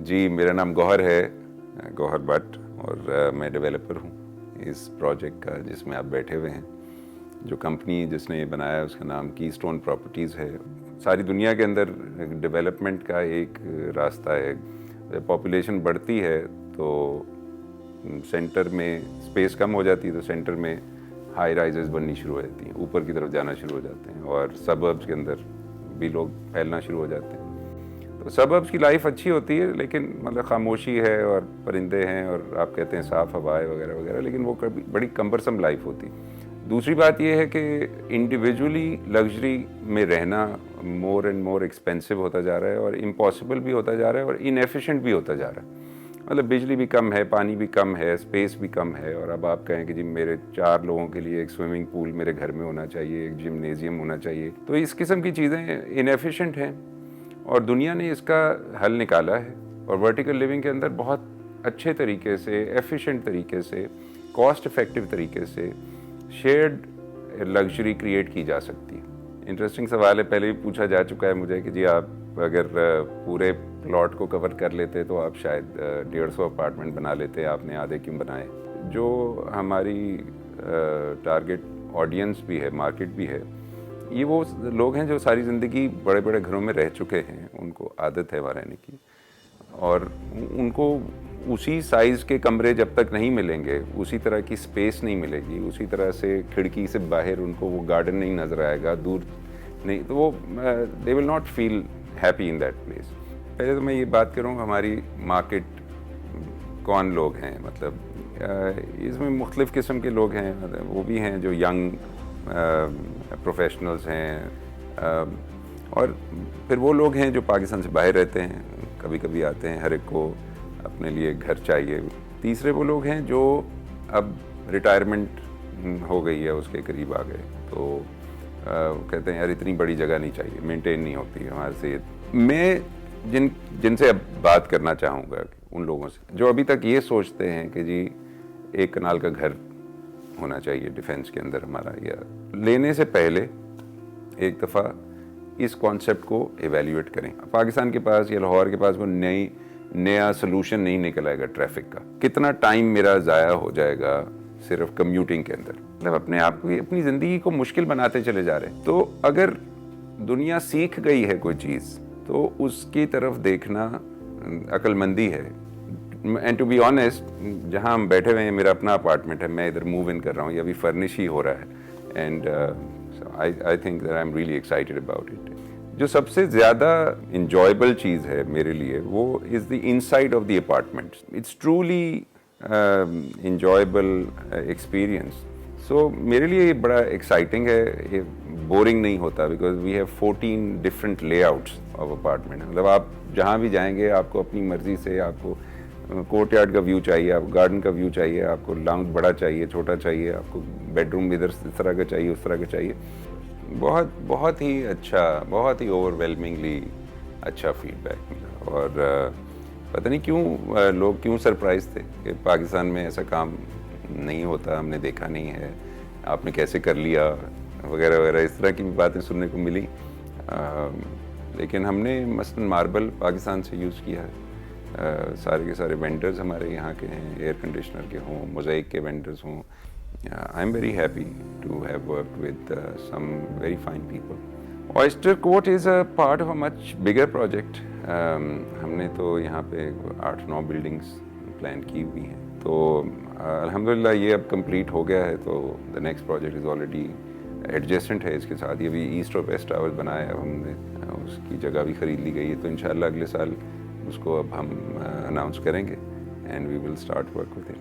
جی میرا نام گوہر ہے، گوہر بٹ، اور میں ڈیولپر ہوں اس پروجیکٹ کا جس میں آپ بیٹھے ہوئے ہیں. جو کمپنی جس نے یہ بنایا اس کا نام کی اسٹون پراپرٹیز ہے. ساری دنیا کے اندر ڈیولپمنٹ کا ایک راستہ ہے. پاپولیشن بڑھتی ہے تو سینٹر میں اسپیس کم ہو جاتی ہے، تو سینٹر میں ہائی رائزز بننی شروع ہو جاتی ہیں، اوپر کی طرف جانا شروع ہو جاتے ہیں، اور سبربس کے اندر بھی لوگ پھیلنا شروع ہو جاتے ہیں. تو سبربس کی لائف اچھی ہوتی ہے، لیکن مطلب خاموشی ہے اور پرندے ہیں اور آپ کہتے ہیں صاف ہوائیں وغیرہ وغیرہ، لیکن وہ کبھی بڑی کمبرسم لائف ہوتی. دوسری بات یہ ہے کہ انڈیویجولی لگژری میں رہنا مور اینڈ مور ایکسپینسو ہوتا جا رہا ہے، اور امپاسبل بھی ہوتا جا رہا ہے، اور انیفیشینٹ بھی ہوتا جا رہا ہے. مطلب بجلی بھی کم ہے، پانی بھی کم ہے، اسپیس بھی کم ہے، اور اب آپ کہیں کہ جی میرے 4 لوگوں کے لیے ایک سوئمنگ پول میرے گھر میں ہونا چاہیے، ایک جمنیزیم ہونا چاہیے. تو اس قسم کی چیزیں انیفیشینٹ ہیں، اور دنیا نے اس کا حل نکالا ہے. اور ورٹیکل لیونگ کے اندر بہت اچھے طریقے سے، ایفیشینٹ طریقے سے، کاسٹ افیکٹو طریقے سے شیئرڈ لگژری کریٹ کی جا سکتی ہے. انٹرسٹنگ سوال ہے، پہلے بھی پوچھا جا چکا ہے مجھے کہ جی آپ اگر پورے پلاٹ کو کور کر لیتے تو آپ شاید 150 اپارٹمنٹ بنا لیتے، آپ نے آدھے کیوں بنائے. جو ہماری ٹارگٹ آڈینس بھی ہے، مارکیٹ بھی ہے، یہ وہ لوگ ہیں جو ساری زندگی بڑے بڑے گھروں میں رہ چکے ہیں، ان کو عادت ہے وہاں رہنے کی، اور ان کو اسی سائز کے کمرے جب تک نہیں ملیں گے، اسی طرح کی سپیس نہیں ملے گی، اسی طرح سے کھڑکی سے باہر ان کو وہ گارڈن نہیں نظر آئے گا، دور نہیں، تو وہ they will not feel happy in that place. پہلے تو میں یہ بات کروں ہماری مارکیٹ کون لوگ ہیں. مطلب اس میں مختلف قسم کے لوگ ہیں. وہ بھی ہیں جو ینگ پروفیشنلز ہیں، اور پھر وہ لوگ ہیں جو پاکستان سے باہر رہتے ہیں، کبھی کبھی آتے ہیں، ہر ایک کو اپنے لیے گھر چاہیے. تیسرے وہ لوگ ہیں جو اب ریٹائرمنٹ ہو گئی ہے، اس کے قریب آ گئے، تو کہتے ہیں یار اتنی بڑی جگہ نہیں چاہیے، مینٹین نہیں ہوتی ہمارے سے. میں جن سے اب بات کرنا چاہوں گا ان لوگوں سے جو ابھی تک یہ سوچتے ہیں کہ جی 1 کنال کا گھر ہونا چاہیے ڈیفینس کے اندر ہمارا، یا لینے سے پہلے ایک دفعہ اس کانسیپٹ کو ایویلیویٹ کریں. پاکستان کے پاس یا لاہور کے پاس کوئی نیا سلوشن نہیں نکل آئے گا ٹریفک کا. کتنا ٹائم میرا ضائع ہو جائے گا صرف کمیوٹنگ کے اندر. مطلب اپنے آپ کو، اپنی زندگی کو مشکل بناتے چلے جا رہے ہیں. تو اگر دنیا سیکھ گئی ہے کوئی چیز تو اس کی طرف دیکھنا عقل مندی ہے. اینڈ ٹو بی آنیسٹ، جہاں ہم بیٹھے ہوئے ہیں میرا اپنا اپارٹمنٹ ہے، میں ادھر موو ان کر رہا ہوں، یہ ابھی فرنش ہی ہو رہا ہے. And I think that I am really excited about it. جو سب سے زیادہ انجوائبل چیز ہے میرے لیے وہ is the inside of the apartment. It's truly enjoyable experience. So میرے لیے یہ بڑا ایکسائٹنگ ہے. یہ بورنگ نہیں ہوتا بیکاز وی ہیو 14 ڈفرینٹ لے آؤٹس آف اپارٹمنٹ. مطلب آپ جہاں بھی جائیں گے آپ کو اپنی مرضی سے، آپ کو کورٹ یارڈ کا ویو چاہیے، آپ کو گارڈن کا ویو چاہیے، آپ کو لاؤنج بڑا چاہیے، چھوٹا چاہیے، آپ کو بیڈ روم ادھر اس طرح کا چاہیے، اس طرح کا چاہیے. بہت ہی اچھا، بہت ہی اوور ویلمنگلی اچھا فیڈ بیک ملا. اور پتہ نہیں کیوں لوگ کیوں سرپرائز تھے کہ پاکستان میں ایسا کام نہیں ہوتا، ہم نے دیکھا نہیں ہے، آپ نے کیسے کر لیا وغیرہ وغیرہ، اس طرح کی بھی باتیں سننے کو ملی. لیکن ہم نے مثلاً ماربل پاکستان سے یوز کیا ہے. سارے کے سارے وینڈرز ہمارے یہاں کے ہیں، ایئر کنڈیشنر کے ہوں، موزائک کے وینڈرز ہوں. I am very happy to have worked with some very fine people. Oyster Court is a part of a much bigger project. ہم نے تو یہاں پہ 8-9 بلڈنگس پلان کی ہوئی ہیں. تو الحمدللہ یہ اب کمپلیٹ ہو گیا ہے. تو the next project is already adjacent ہے اس کے ساتھ. یہ بھی ایسٹ اور ویسٹ ٹاور بنایا ہے ہم نے، اس کی جگہ بھی خرید لی گئی ہے. تو انشاءاللہ اگلے سال اس کو اب ہم اناؤنس کریں گے and we will start work with it.